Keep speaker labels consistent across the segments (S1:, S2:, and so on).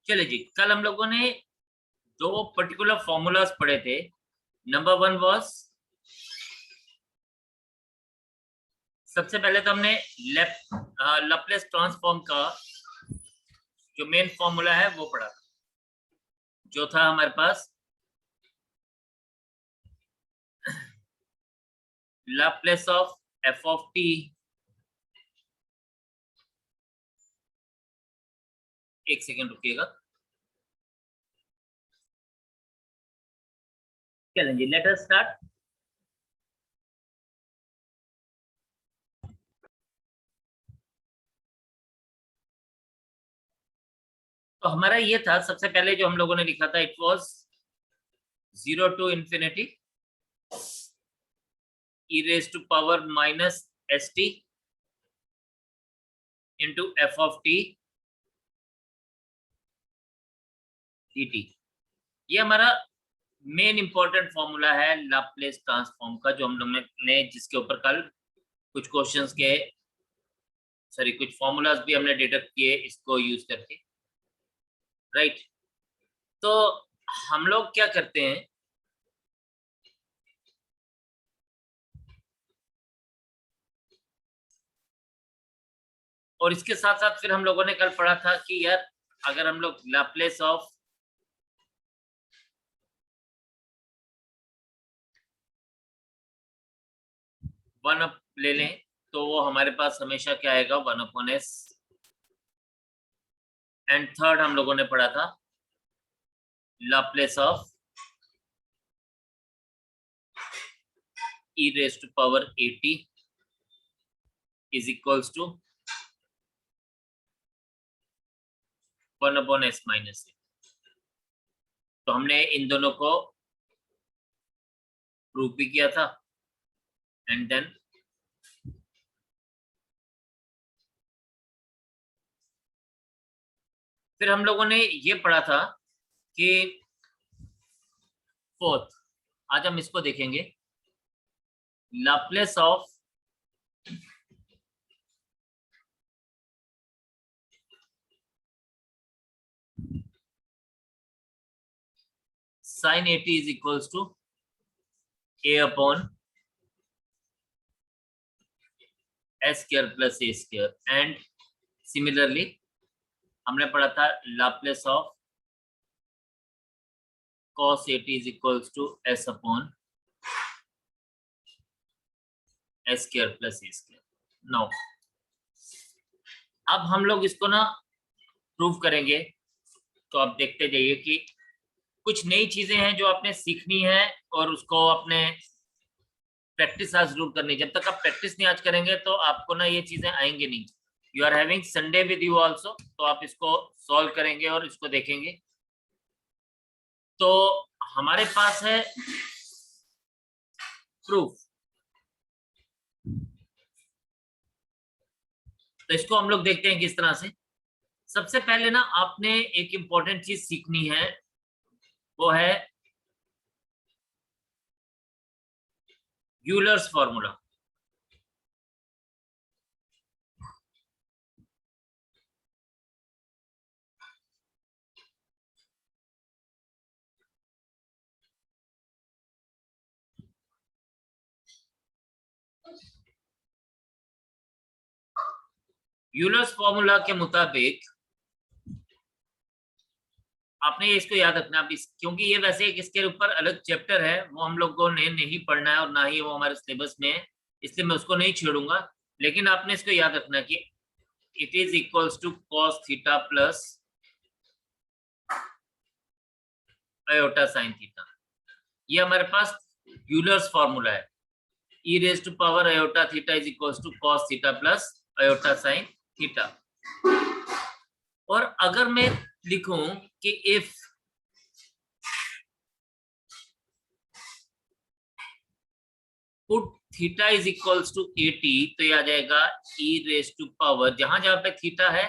S1: चलिए जी, कल हम लोगों ने दो पर्टिकुलर फॉर्मूलाज पढ़े थे। नंबर वन वॉज, सबसे पहले तो हमने लैप्लेस ट्रांसफॉर्म का जो मेन फॉर्मूला है वो पढ़ा, जो था हमारे पास Laplace of f of t, एक सेकेंड रुकिएगा। चलेंगे, लेट अस स्टार्ट। तो हमारा ये था, सबसे पहले जो हम लोगों ने लिखा था, it was 0 to infinity e raised to power minus st into f of t dt। ये हमारा मेन इंपॉर्टेंट फॉर्मूला है लैप्लेस ट्रांसफॉर्म का, जो हम लोग ने जिसके ऊपर कल कुछ क्वेश्चंस के कुछ फॉर्मूलाज भी हमने डिडक्ट किए इसको यूज करके, राइट। तो हम लोग क्या करते हैं, और इसके साथ साथ फिर हम लोगों ने कल पढ़ा था कि यार अगर हम लोग लैप्लेस ऑफ वन अप ले लें तो वो हमारे पास हमेशा क्या आएगा, 1/s। एंड थर्ड हम लोगों ने पढ़ा था Laplace of e raised to power 80 is equals to 1/s minus a। तो हमने इन दोनों को प्रूव भी किया था। एंड देन फिर हम लोगों ने ये पढ़ा था कि फोर्थ, आज हम इसको देखेंगे, Laplace of sin 80 is equals to a upon s square plus a square। And similarly हमने पढ़ा था Laplace of cos 80 is equals to s upon s square plus a square। Now अब हम लोग इसको ना प्रूव करेंगे, तो आप देखते जाइए कि कुछ नई चीजें हैं जो आपने सीखनी है और उसको अपने प्रैक्टिस आज जरूर करनी। जब तक आप प्रैक्टिस नहीं आज करेंगे तो आपको ना ये चीजें आएंगे नहीं। You are having Sunday with you also, तो आप इसको सॉल्व करेंगे और इसको देखेंगे। तो हमारे पास है प्रूफ, तो इसको हम लोग देखते हैं किस तरह से। सबसे पहले ना आपने एक इंपॉर्टेंट चीज सीखनी है, वो है यूलर्स फॉर्मूला। यूलर्स फॉर्मूला के मुताबिक आपने इसको याद रखना। आप क्योंकि ये वैसे एक इसके ऊपर अलग चैप्टर है, वो हम लोगों ने नहीं पढ़ना है और ना ही वो हमारे सिलेबस में है, इसलिए मैं उसको नहीं छेड़ूंगा। लेकिन आपने इसको याद रखना कि it is equals to cos theta plus iota sine theta. ये हमारे पास यूलर्स फॉर्मूला है। e raise to power iota theta is equals to cos theta plus iota sine theta. और अगर मैं लिखूं कि if put theta is equals to 80, तो यह आ जाएगा e रेज टू पावर, जहां जहां पे थीटा है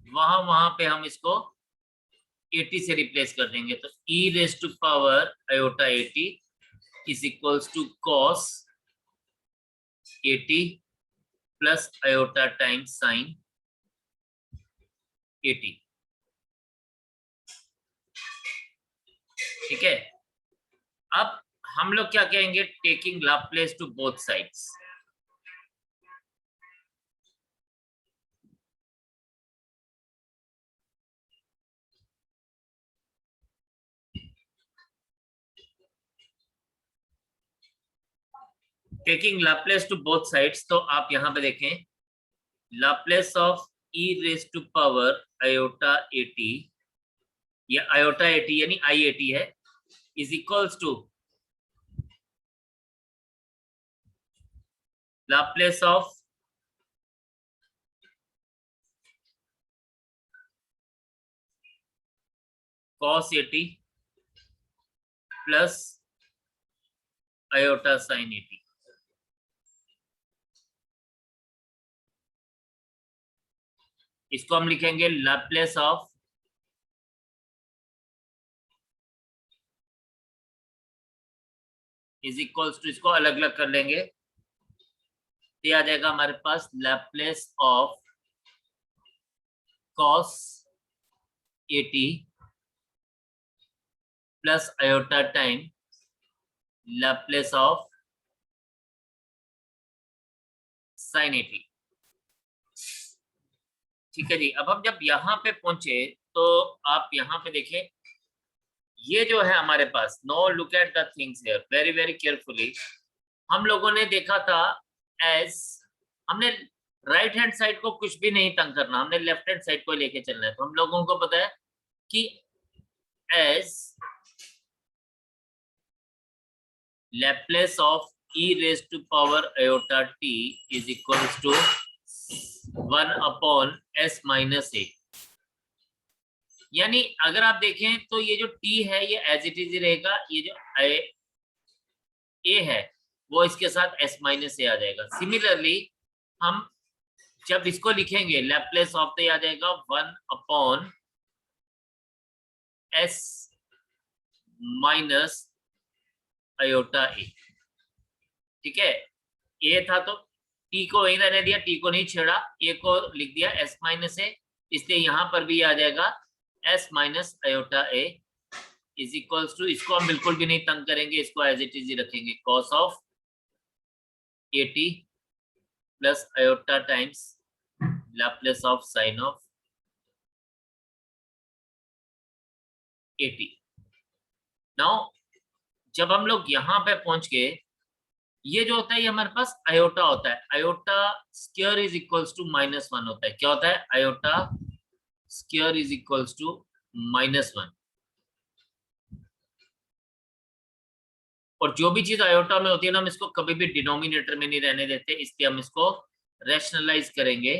S1: वहां वहां पे हम इसको 80 से रिप्लेस कर देंगे। तो e raise to power iota 80 is equals to cos 80 plus iota times sine 80। ठीक है, अब हम लोग क्या कहेंगे, taking Laplace to both sides. Taking Laplace to both sides, तो आप यहां पे देखें, Laplace of e raise to power iota at, ये आयोटा at यानी i at है, is equals to Laplace of cos at plus iota sin at। इसको हम लिखेंगे Laplace of is equals to, इसको अलग अलग कर लेंगे, ये आ जाएगा हमारे पास Laplace of cos at plus iota time Laplace of sin at। ठीक है जी, अब हम जब यहाँ पे पहुंचे तो आप यहाँ पे देखें, ये जो है हमारे पास, no look at the things here very very carefully. हम लोगों ने देखा था एज, हमने राइट हैंड साइड को कुछ भी नहीं तंग करना, हमने लेफ्ट हैंड साइड को लेके चलना है। तो हम लोगों को पता है कि as Laplace of e raise to power iota t is equals to 1 upon s minus a। यानी अगर आप देखें तो ये जो t है ये एज इट इज रहेगा, ये जो a है वो इसके साथ s माइनस a आ जाएगा। सिमिलरली हम जब इसको लिखेंगे लैप्लेस ऑफ, तो ये आ जाएगा 1 upon s minus iota a। ठीक है, a था तो t को वहीं रहने दिया, t को नहीं छेड़ा, a को लिख दिया s माइनस a, इसलिए यहां पर भी आ जाएगा s minus iota a is equals to, इसको हम बिल्कुल भी नहीं तंग करेंगे, इसको एज इट इज ही रखेंगे, cos of at plus iota times Laplace of sine of at। Now जब हम लोग यहाँ पे पहुंच गए, ये जो होता है ये हमारे पास आयोटा होता है, iota square is equals to -1 होता है। क्या होता है, iota square is equals to -1। और जो भी चीज आयोटा में होती है ना, हम इसको कभी भी डिनोमिनेटर में नहीं रहने देते, इसलिए हम इसको रैशनलाइज करेंगे।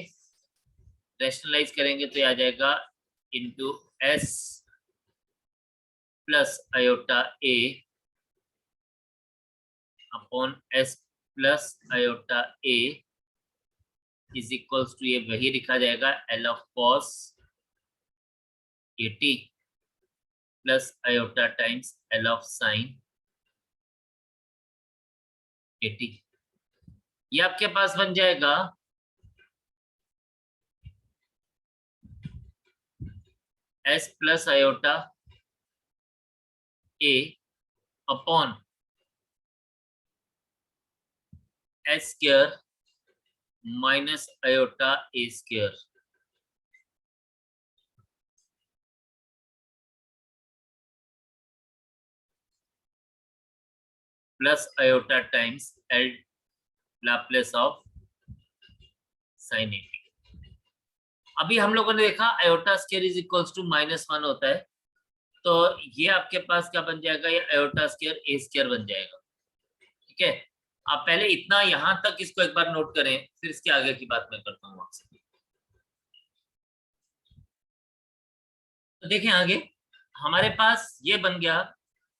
S1: रैशनलाइज करेंगे तो आ जाएगा into s plus iota a upon s plus iota a is equals to, ये वही लिखा जाएगा L of cos at plus iota times L of sin at। ये आपके पास बन जाएगा s plus iota a upon s square minus iota a square plus iota times L Laplace of sin at। अभी हम लोगों ने देखा iota square is equals to -1 होता है, तो ये आपके पास क्या बन जाएगा, ये आयोटा स्क्वायर a स्क्वायर बन जाएगा। ठीक है, आप पहले इतना यहां तक इसको एक बार नोट करें, फिर इसके आगे की बात मैं करता हूँ आपसे। तो देखें आगे हमारे पास ये बन गया।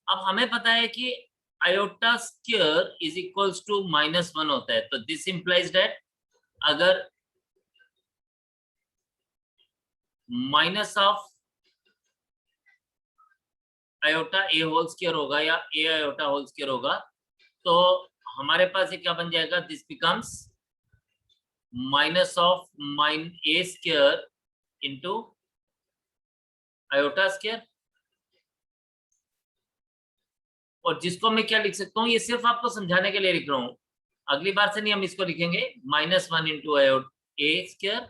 S1: अब हमें पता है कि iota square is equals to -1 होता है, तो दिस इंप्लाइज दैट अगर minus of iota A whole square होगा या ए आयोटा होल स्क्वायर होगा, तो हमारे पास ये क्या बन जाएगा, this becomes minus of A square into iota square. और जिसको मैं क्या लिख सकता हूँ, ये सिर्फ आपको समझाने के लिए लिख रहा हूँ, अगली बार से नहीं हम इसको लिखेंगे -1 into A square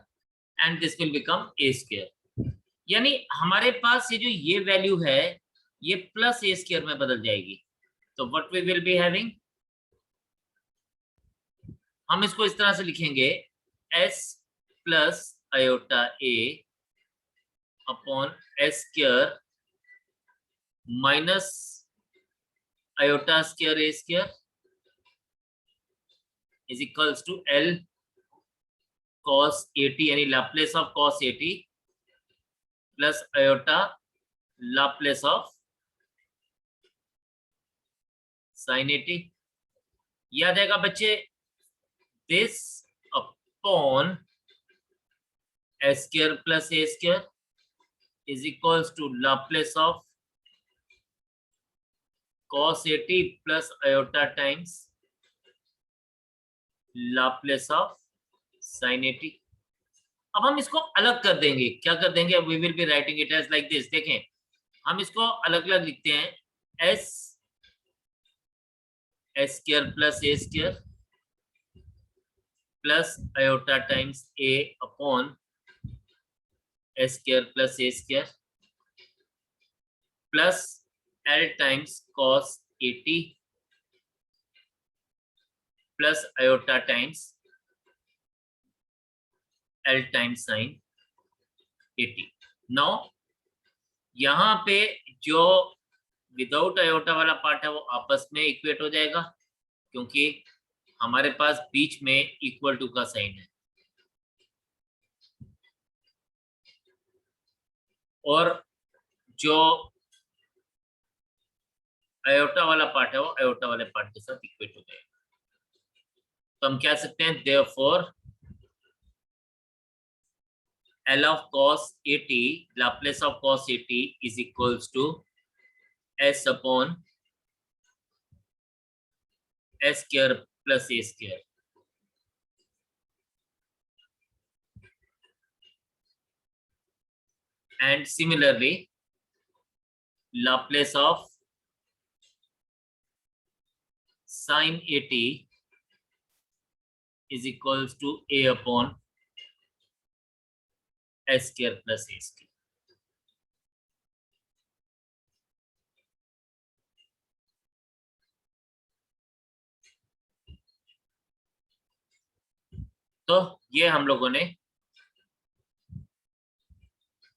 S1: and this will become a square. यानी हमारे पास ये जो ये वैल्यू है ये प्लस ए स्क्वायर में बदल जाएगी। तो what we will be having, हम इसको इस तरह से लिखेंगे s plus iota A upon S square minus iota square A square is equals to L cos 80 यानी Laplace of cos 80 plus iota Laplace of sin 80। याद आएगा बच्चे, this upon s square plus a square is equals to Laplace of cos 80 plus iota times Laplace of sin 80। अब हम इसको अलग कर देंगे, क्या कर देंगे, we will be writing it as like this. देखें हम इसको अलग अलग लिखते हैं, s square plus a square plus iota times a upon s square plus a square plus L times cos 80 plus iota times L times sin 80। Now यहाँ पे जो विदाउट आयोटा वाला पार्ट है वो आपस में इक्वेट हो जाएगा क्योंकि हमारे पास बीच में इक्वल टू का साइन है, और जो आयोटा वाला पार्ट है वो आयोटा वाले पार्ट के साथ इक्वेट हो जाएगा। तो हम क्या सकते हैं, therefore L of cos 80 Laplace of cos 80 is equals to s upon s square plus a square. And similarly Laplace of sin 80 is equals to a upon s square plus a square। तो ये हम लोगों ने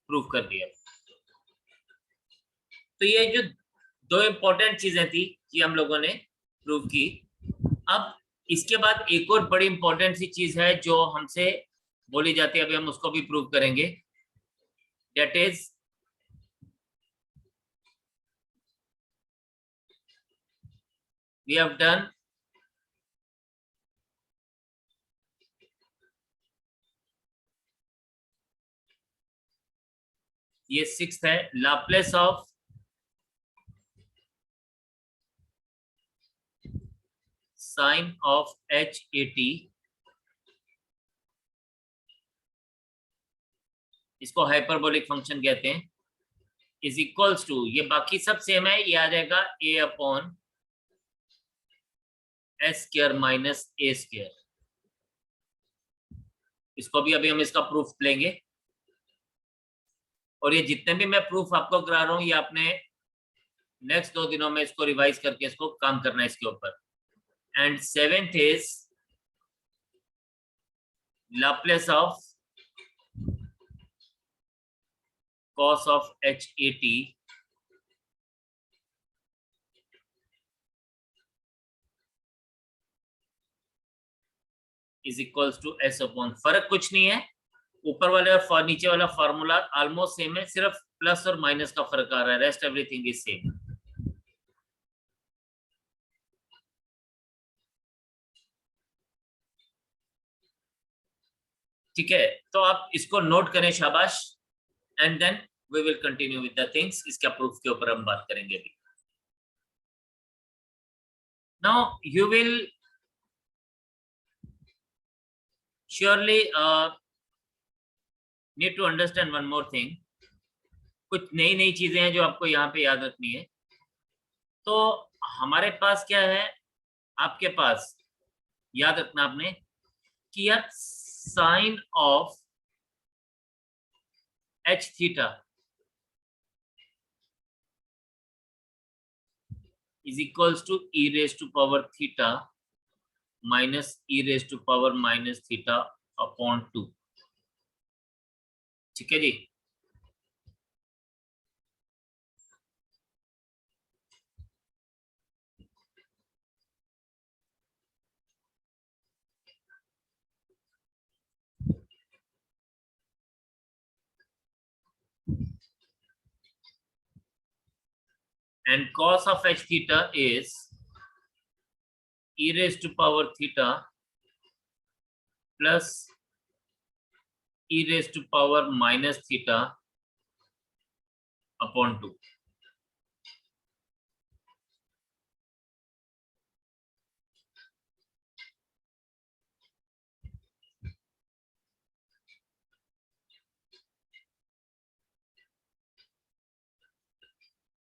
S1: prove कर दिया। तो ये जो दो इंपॉर्टेंट चीजें थी ये हम लोगों ने प्रूव की। अब इसके बाद एक और बड़ी इंपॉर्टेंट सी चीज है जो हमसे बोली जाती है, अभी हम उसको भी प्रूव करेंगे। That is we have done ये 6th है, Laplace of sign of h80, इसको हाइपरबोलिक फंक्शन कहते हैं, इज इक्वल्स टू, ये बाकी सब सेम है, ये आ जाएगा a upon S square minus A square. इसको भी अभी हम इसका प्रूफ लेंगे, और ये जितने भी मैं प्रूफ आपको करा रहा हूं ये आपने नेक्स्ट 2 दिनों में इसको रिवाइज करके इसको काम करना है इसके ऊपर। And 7th is Laplace of cos of h80 is equals to s upon, फर्क कुछ नहीं है, ऊपर वाले और नीचे वाला फार्मूला ऑलमोस्ट सेम है, सिर्फ प्लस और माइनस का फर्क आ रहा है, रेस्ट एवरीथिंग इज सेम। ठीक है, तो आप इसको नोट करें, शाबाश। And then we will continue with the things, इसका प्रूफ के ऊपर हम बात करेंगे अभी। Now you will surely need to understand one more thing, कुछ नई नई चीजें हैं जो आपको यहाँ पे याद रखनी है। तो हमारे पास क्या है, आपके पास याद रखना आपने कि यार sine of H theta is equals to E raise to power theta minus E raise to power minus theta upon 2। ठीक है जी। And cos of h theta is e raised to power theta plus e raised to power minus theta upon 2।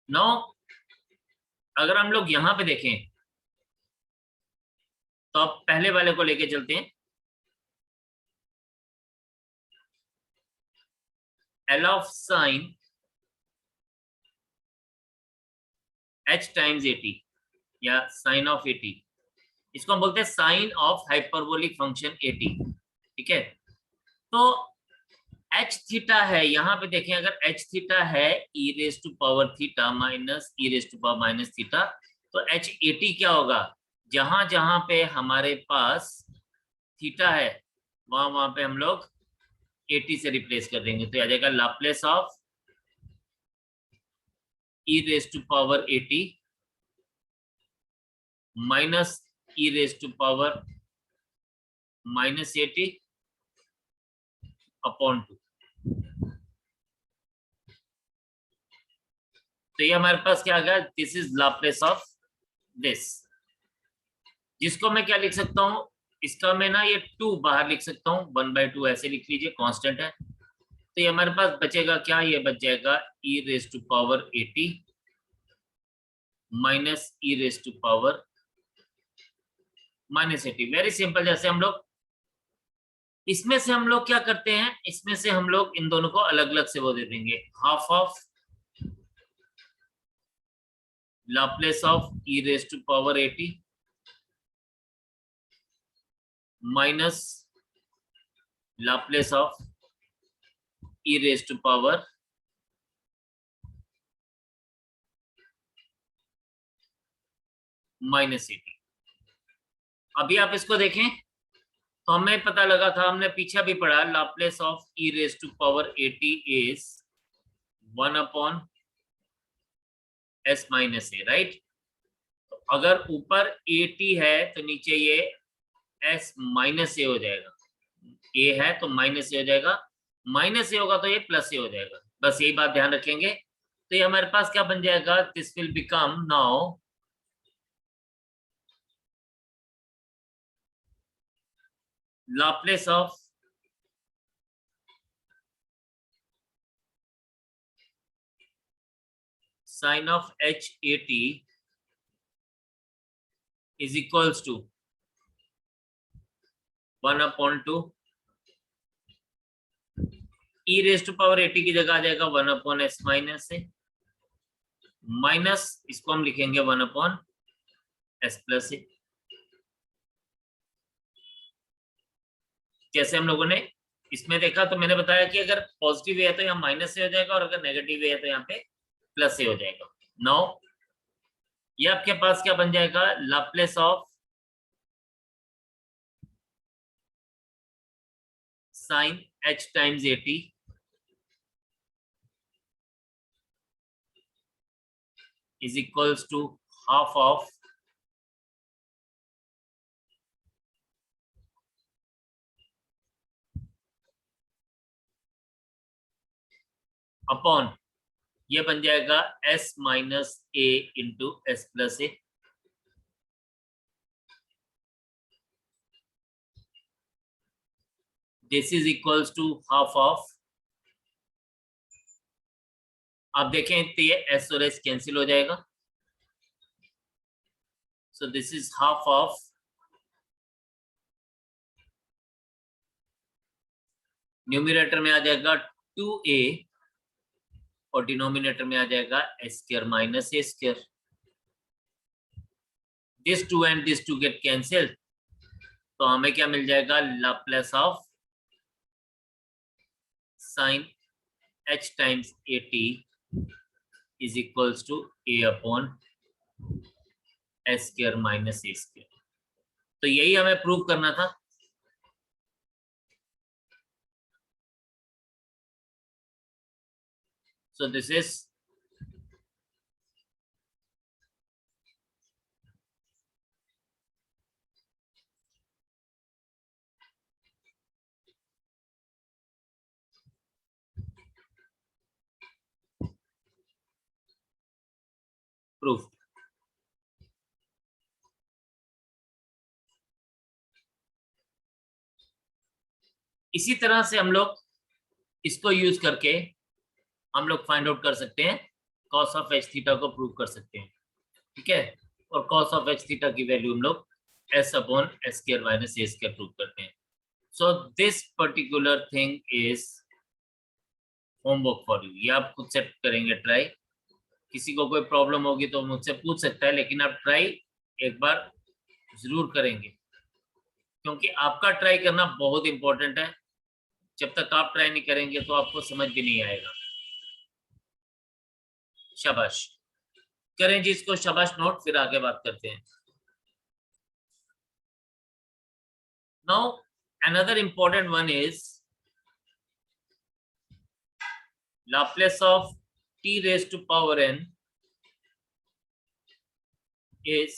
S1: Now अगर हम लोग यहां पे देखें तो अब पहले वाले को लेके चलते हैं। L of sin h times 80 या sin of 80, इसको हम बोलते हैं साइन ऑफ हाइपरबोलिक फंक्शन 80। ठीक है, तो h थीटा है, यहां पे देखें अगर h थीटा है e raise to power theta minus e raise to power minus theta, तो h 80 क्या होगा, जहां जहां पे हमारे पास थीटा है वहां वहां पे हम लोग 80 से रिप्लेस कर देंगे, तो आ जाएगा Laplace of e raise to power 80 minus e raise to power minus 80 upon 2। तो ये हमारे पास क्या आ गया, this is Laplace of this, जिसको मैं क्या लिख सकता हूं, इसका मैं ना ये 2 बाहर लिख सकता हूं, 1/2 ऐसे लिख लीजिए, कांस्टेंट है। तो ये हमारे पास बचेगा क्या, ये बच जाएगा e raise to power 80 minus e raise to power minus 80। Very simple, जैसे हम लोग इसमें से हम लोग क्या करते हैं, इसमें से हम लोग इन दोनों को अलग अलग से वो दे देंगे, half of Laplace of e raise to power 80 minus Laplace of e raise to power minus 80। अभी आप इसको देखें तो हमें पता लगा था, हमने पीछे भी पढ़ा, Laplace of e raise to power 80 is 1 upon s minus A, right. तो अगर ऊपर 80 है तो नीचे ये s माइनस ए हो जाएगा, a है तो माइनस ए हो जाएगा, माइनस ए होगा तो ये प्लस ए हो जाएगा, बस यही बात ध्यान रखेंगे। तो ये हमारे पास क्या बन जाएगा, this will become now Laplace of sin of h80 is equals to 1 upon 2 e raise to power 80 की जगह आ जाएगा 1 upon s minus A, minus इसको हम लिखेंगे 1 अपॉन s प्लस ए। जैसे हम लोगों ने इसमें देखा तो मैंने बताया कि अगर पॉजिटिव है तो यहाँ माइनस से हो जाएगा और अगर नेगेटिव है तो यहाँ पे प्लस से हो जाएगा। नाउ ये आपके पास क्या बन जाएगा, Laplace of sine h times 80 is equals to half of upon ये बन जाएगा s minus A into S plus A. This is equals to half of, आप देखें तो ये s और s कैंसिल हो जाएगा, So this is half of numerator में आ जाएगा 2a और डिनोमिनेटर में आ जाएगा s square minus a square. This 2 and this 2 get cancelled. तो हमें क्या मिल जाएगा? Laplace of sine h times at is equals to a upon s square minus a square. तो यही हमें प्रूव करना था. So this is proof. इसी तरह से हम लोग इसको यूज करके हम लोग फाइंड आउट कर सकते हैं, cos ऑफ h थीटा को प्रूव कर सकते हैं. ठीक है. और cos ऑफ h थीटा की वैल्यू हम लोग s upon s square minus a square prove करते हैं. So this particular thing is homework for you. ये आप खुद से करेंगे ट्राई. किसी को कोई प्रॉब्लम होगी तो मुझसे पूछ सकता है, लेकिन आप ट्राई एक बार जरूर करेंगे, क्योंकि आपका ट्राई करना बहुत इंपॉर्टेंट है. जब तक आप ट्राई नहीं करेंगे तो आपको समझ भी नहीं आएगा. शाबाश. करें जी इसको, शाबाश नोट, फिर आगे बात करते हैं. Now another important one is Laplace of t raised to power n is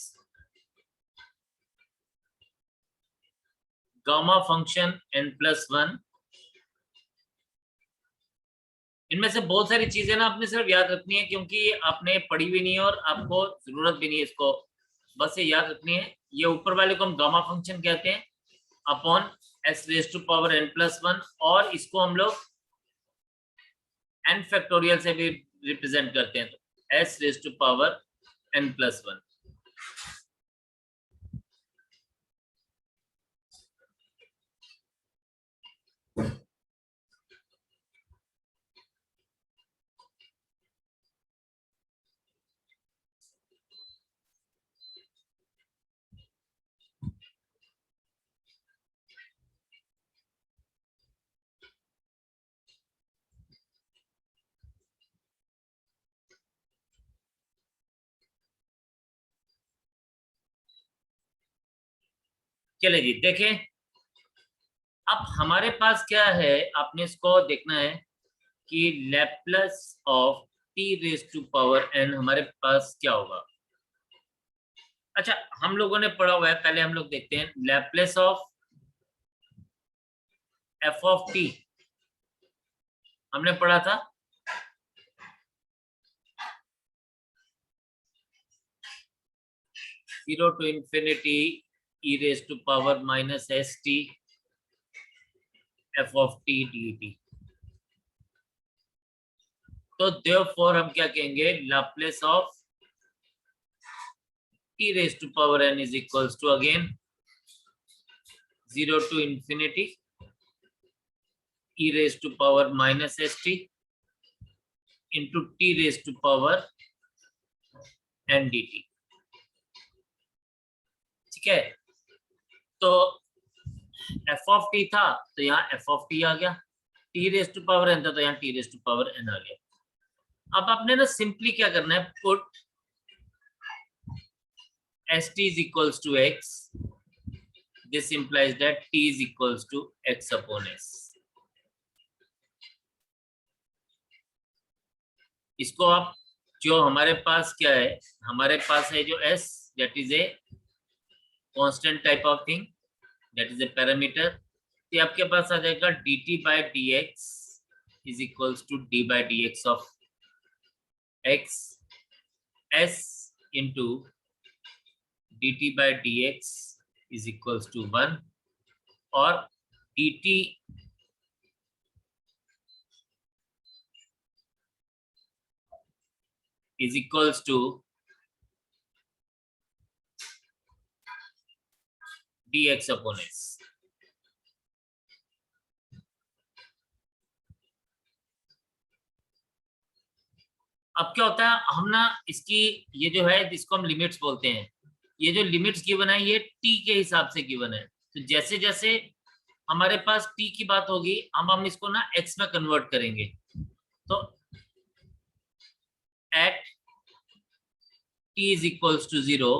S1: gamma function n plus 1. इनमें से बहुत सारी चीजें ना आपने सिर्फ याद रखनी है, क्योंकि आपने पढ़ी भी नहीं है और आपको जरूरत भी नहीं है इसको. बस ये याद रखनी है. ये ऊपर वाले को हम गामा फंक्शन कहते हैं upon s raise to power n plus 1, और इसको हम लोग n फैक्टोरियल से भी रिप्रेजेंट करते हैं. तो s raise to power n plus 1. चले जी देखें. अब हमारे पास क्या है, आपने इसको देखना है कि Laplace of t raise to power n हमारे पास क्या होगा. अच्छा, हम लोगों ने पढ़ा हुआ है, पहले हम लोग देखते हैं. Laplace of f of t हमने पढ़ा था. Zero to infinity e raise to power minus s t f of t dt. तो देयरफॉर हम क्या कहेंगे, Laplace of t raised to power n is equals to again 0 to infinity e raised to power minus st into t raised to power n dt. ठीक है. तो f of t था तो यहाँ f of t आ गया, t raised to power n था तो यहाँ t raised to power n आ गया. अब आपने ना सिंपली क्या करना है, put st is equals to x. This implies that t is equals to x upon s. इसको आप, जो हमारे पास क्या है, हमारे पास है जो s, that is a constant type of thing, that is a parameter. तो आपके पास आ जाएगा dt by dx is equals to d by dx of x, s into dt by dx is equals to 1, और dt is equals to dx upon s। अब क्या होता है, हम ना इसकी ये जो है इसको हम लिमिट्स बोलते हैं। ये जो लिमिट्स गिवन है ये t के हिसाब से गिवन है। तो जैसे जैसे हमारे पास t की बात होगी हम इसको ना x में कन्वर्ट करेंगे। तो eight t is equals to 0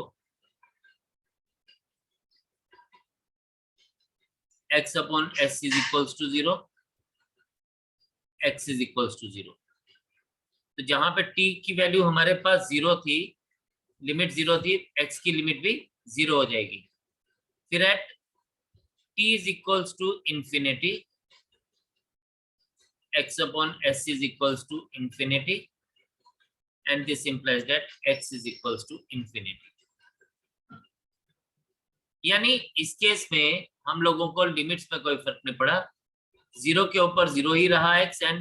S1: x upon s is equals to 0 x is equals to 0। तो जहां पे t की वैल्यू हमारे पास 0 थी, लिमिट 0 थी, x की लिमिट भी 0 हो जाएगी। फिर eight t is equals to infinity x upon s is equals to infinity and this implies that x is equals to infinity। यानी इस केस में हम लोगों को लिमिट्स में कोई फर्क नहीं पड़ा, 0 के ऊपर 0 ही रहा x एंड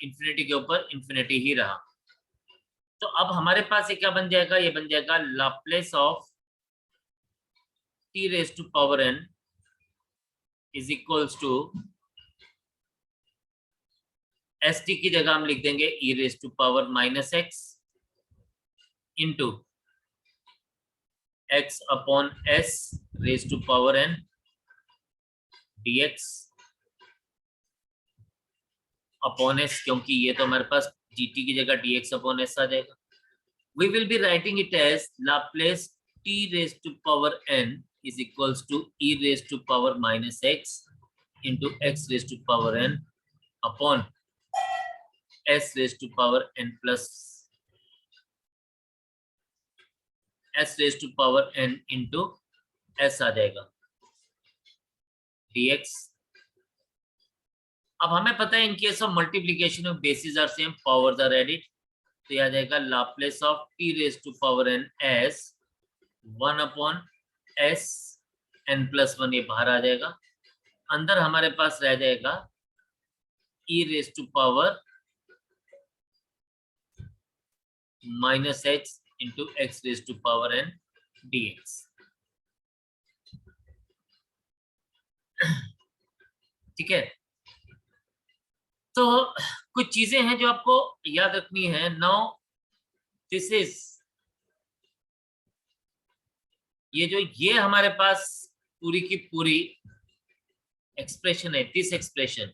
S1: इंफिनिटी के ऊपर इंफिनिटी ही रहा। तो अब हमारे पास ये क्या बन जाएगा, ये बन जाएगा Laplace of t raise to power n is equals to st की जगह हम लिख देंगे e raise to power minus x into x upon s raise to power n dx upon s, क्योंकि ये तो हमारे पास gt की जगह dx अपॉन s आ जाएगा। We will be writing it as Laplace t raised to power n is equals to e raised to power minus x into x raised to power n upon s raised to power n plus s raised to power n into s आ जाएगा dx। अब हमें पता है in case of multiplication of bases are same, powers are added, तो यह आ जाएगा Laplace of t raise to power n s 1 upon s n plus 1, ये बाहर आ जाएगा। अंदर हमारे पास रह जाएगा e raise to power minus h into x raise to power n dx। ठीक है, तो कुछ चीजें हैं जो आपको याद रखनी है। नाउ दिस इज, ये हमारे पास पूरी की पूरी एक्सप्रेशन है, दिस एक्सप्रेशन,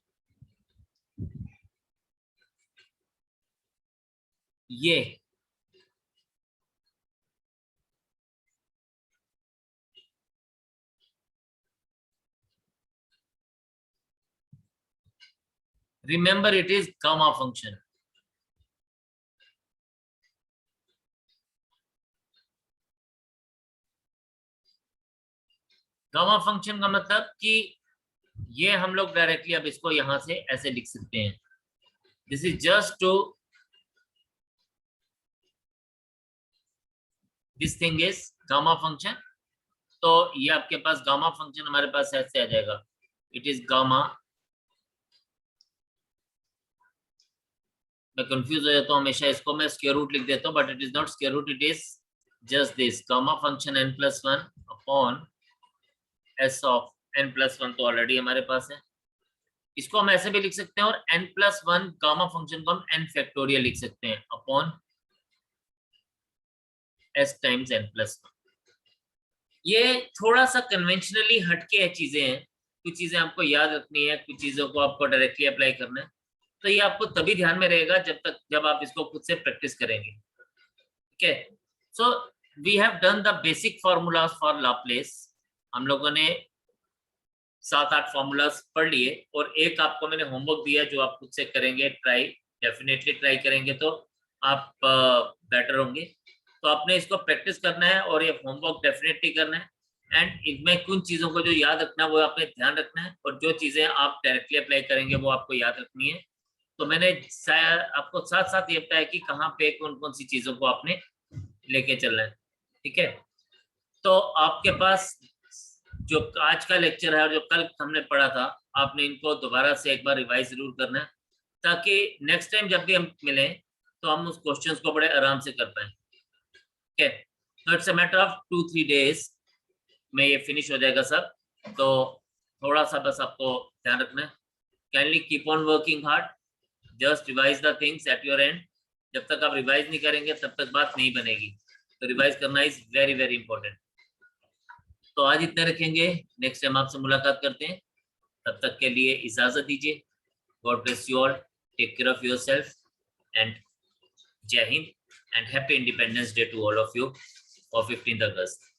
S1: ये remember it is gamma function। Gamma function का मतलब कि ये हम लोग डायरेक्टली अब इसको यहां से ऐसे लिख सकते हैं, this is just to this thing is gamma function. तो ये आपके पास गामा फंक्शन हमारे पास ऐसे आ जाएगा, इट इज गामा, मैं कंफ्यूज हो जाता हूँ हमेशा, इसको मैं स्क्वायर रूट लिख देता हूँ, but it is not square root, it is just this gamma function n plus 1 upon s of n plus 1, तो ऑलरेडी हमारे पास है। इसको हम ऐसे भी लिख सकते हैं, और n प्लस 1 गामा फंक्शन को हम n फैक्टोरियल लिख सकते हैं upon s times n plus 1। ये थोड़ा सा कन्वेंशनली हटके है चीजें हैं, कुछ चीजें आपको याद रखनी है, कुछ चीजों को आपको डायरेक्टली अप्लाई करना है। तो ये आपको तभी ध्यान में रहेगा जब आप इसको खुद से प्रैक्टिस करेंगे। ठीक है, so we have done the basic formulas for Laplace. हम लोगों ने 7-8 फॉर्मूलाज पढ़ लिए, और एक आपको मैंने होमवर्क दिया जो आप खुद से करेंगे, ट्राई डेफिनेटली ट्राई करेंगे तो आप बेटर होंगे। तो आपने इसको प्रैक्टिस करना है और ये होमवर्क डेफिनेटली करना है, एंड इनमें कुछ चीजों को जो याद रखना है वो आपने ध्यान रखना है, और जो चीजें आप डायरेक्टली अप्लाई करेंगे वो आपको याद रखनी है। तो मैंने आपको साथ साथ ये बताया कि कहाँ पे कौन कौन सी चीजों को आपने लेके चलना है। ठीक है, तो आपके पास जो आज का लेक्चर है और जो कल हमने पढ़ा था, आपने इनको दोबारा से एक बार रिवाइज जरूर करना है, ताकि नेक्स्ट टाइम जब भी हम मिलें तो हम उस क्वेश्चंस को बड़े आराम से कर पाए। Okay, so it's a matter of 2-3 days में ये फिनिश हो जाएगा सब। तो थोड़ा सा बस आपको ध्यान रखना है। Connelly keep on working hard, just revise the things at your and. जब तक आप रिवाइज नहीं करेंगे तब तक बात नहीं बनेगी, तो रिवाइज करना इज वेरी वेरी इंपॉर्टेंट। तो आज इतने रखेंगे, नेक्स्ट टाइम आपसे मुलाकात करते हैं, तब तक के लिए इजाजत दीजिए। God bless you all, take care of yourself and Jai Hind and happy independence day to all of you for 15th August।